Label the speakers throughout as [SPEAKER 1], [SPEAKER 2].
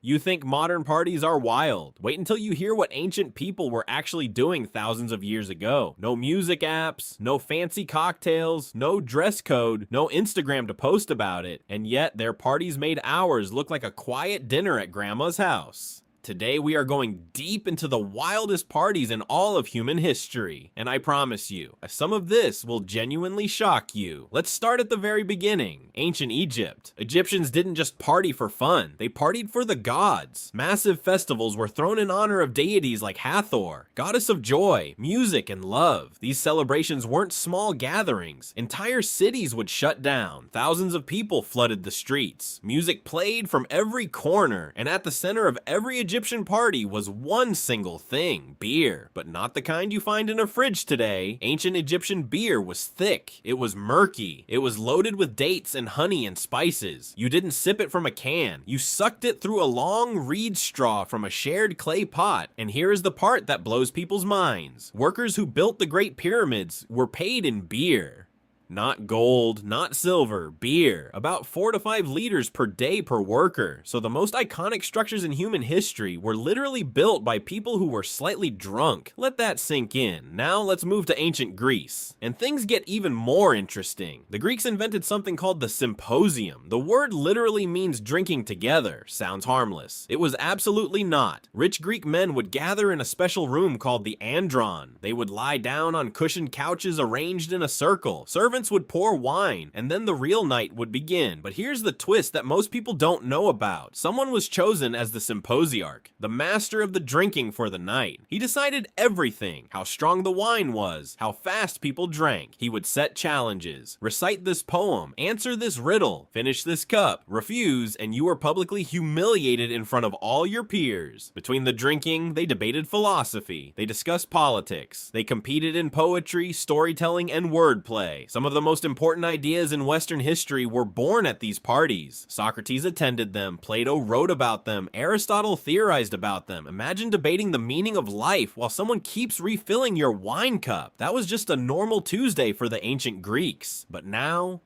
[SPEAKER 1] You think modern parties are wild. Wait until you hear what ancient people were actually doing thousands of years ago. No music apps, no fancy cocktails, no dress code, no Instagram to post about it, and yet their parties made ours look like a quiet dinner at grandma's house. Today we are going deep into the wildest parties in all of human history, and I promise you, some of this will genuinely shock you. Let's start at the very beginning, ancient Egypt. Egyptians didn't just party for fun, they partied for the gods. Massive festivals were thrown in honor of deities like Hathor, goddess of joy, music, and love. These celebrations weren't small gatherings. Entire cities would shut down. Thousands of people flooded the streets. Music played from every corner, and at the center of every Egyptian party was one single thing, beer. But not the kind you find in a fridge today. Ancient Egyptian beer was thick, it was murky, it was loaded with dates and honey and spices. You didn't sip it from a can, you sucked it through a long reed straw from a shared clay pot. And here is the part that blows people's minds. Workers who built the Great Pyramids were paid in beer. Not gold, not silver, beer. About 4 to 5 liters per day per worker. So the most iconic structures in human history were literally built by people who were slightly drunk. Let that sink in. Now let's move to ancient Greece. And things get even more interesting. The Greeks invented something called the Symposium. The word literally means drinking together. Sounds harmless. It was absolutely not. Rich Greek men would gather in a special room called the andron. They would lie down on cushioned couches arranged in a circle. Servants would pour wine, and then the real night would begin. But here's the twist that most people don't know about. Someone was chosen as the symposiarch, the master of the drinking for the night. He decided everything, how strong the wine was, how fast people drank. He would set challenges, recite this poem, answer this riddle, finish this cup, refuse, and you were publicly humiliated in front of all your peers. Between the drinking, they debated philosophy, they discussed politics, they competed in poetry, storytelling, and wordplay. Some of the most important ideas in Western history were born at these parties. Socrates attended them, Plato wrote about them, Aristotle theorized about them. Imagine debating the meaning of life while someone keeps refilling your wine cup. That was just a normal Tuesday for the ancient Greeks. But now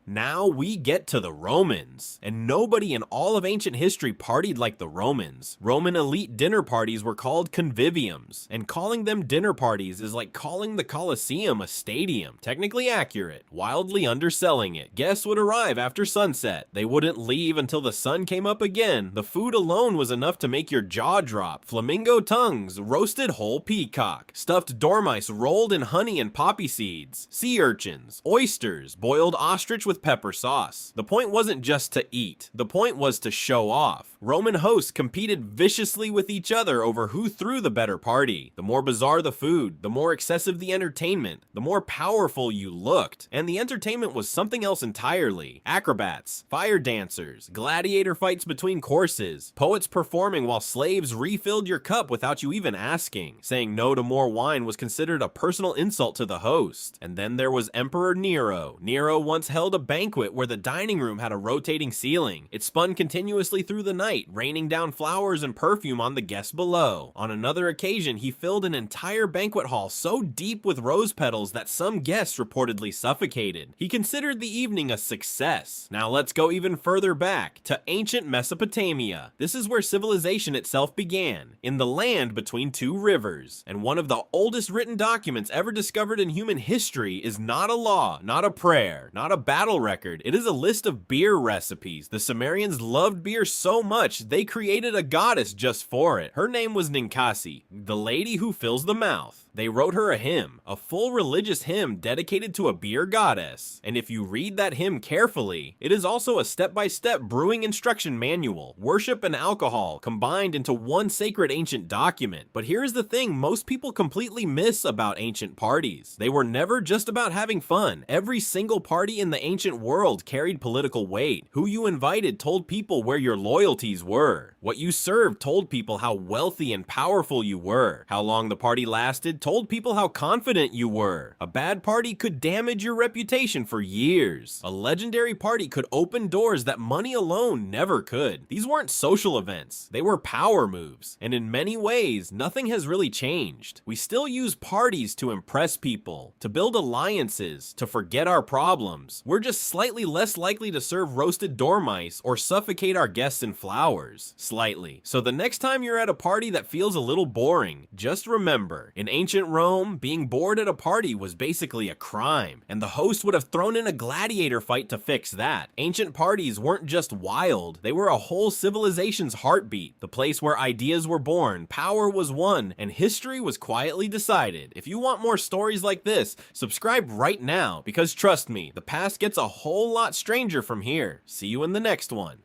[SPEAKER 1] we get to the Romans. And nobody in all of ancient history partied like the Romans. Roman elite dinner parties were called conviviums, and calling them dinner parties is like calling the Colosseum a stadium. Technically accurate, wildly underselling it. Guests would arrive after sunset. They wouldn't leave until the sun came up again. The food alone was enough to make your jaw drop. Flamingo tongues, roasted whole peacock, stuffed dormice rolled in honey and poppy seeds, sea urchins, oysters, boiled ostrich with pepper sauce. The point wasn't just to eat. The point was to show off. Roman hosts competed viciously with each other over who threw the better party. The more bizarre the food, the more excessive the entertainment, the more powerful you looked. And the entertainment was something else entirely. Acrobats, fire dancers, gladiator fights between courses, poets performing while slaves refilled your cup without you even asking. Saying no to more wine was considered a personal insult to the host. And then there was Emperor Nero. Nero once held a banquet where the dining room had a rotating ceiling. It spun continuously through the night, raining down flowers and perfume on the guests below. On another occasion, he filled an entire banquet hall so deep with rose petals that some guests reportedly suffocated. He considered the evening a success. Now let's go even further back, to ancient Mesopotamia. This is where civilization itself began, in the land between two rivers. And one of the oldest written documents ever discovered in human history is not a law, not a prayer, not a battle record. It is a list of beer recipes. The Sumerians loved beer so much, they created a goddess just for it. Her name was Ninkasi, the lady who fills the mouth. They wrote her a hymn, a full religious hymn dedicated to a beer goddess. And if you read that hymn carefully, it is also a step-by-step brewing instruction manual. Worship and alcohol combined into one sacred ancient document. But here's the thing most people completely miss about ancient parties. They were never just about having fun. Every single party in the ancient world carried political weight. Who you invited told people where your loyalties were. What you served told people how wealthy and powerful you were. How long the party lasted told people how confident you were. A bad party could damage your reputation reputation for years. A legendary party could open doors that money alone never could. These weren't social events, they were power moves. And in many ways, nothing has really changed. We still use parties to impress people, to build alliances, to forget our problems. We're just slightly less likely to serve roasted dormice or suffocate our guests in flowers. Slightly. So the next time you're at a party that feels a little boring, just remember, in ancient Rome, being bored at a party was basically a crime, and the host would have thrown in a gladiator fight to fix that. Ancient parties weren't just wild, they were a whole civilization's heartbeat, the place where ideas were born, power was won, and history was quietly decided. If you want more stories like this, subscribe right now, because trust me, the past gets a whole lot stranger from here. See you in the next one.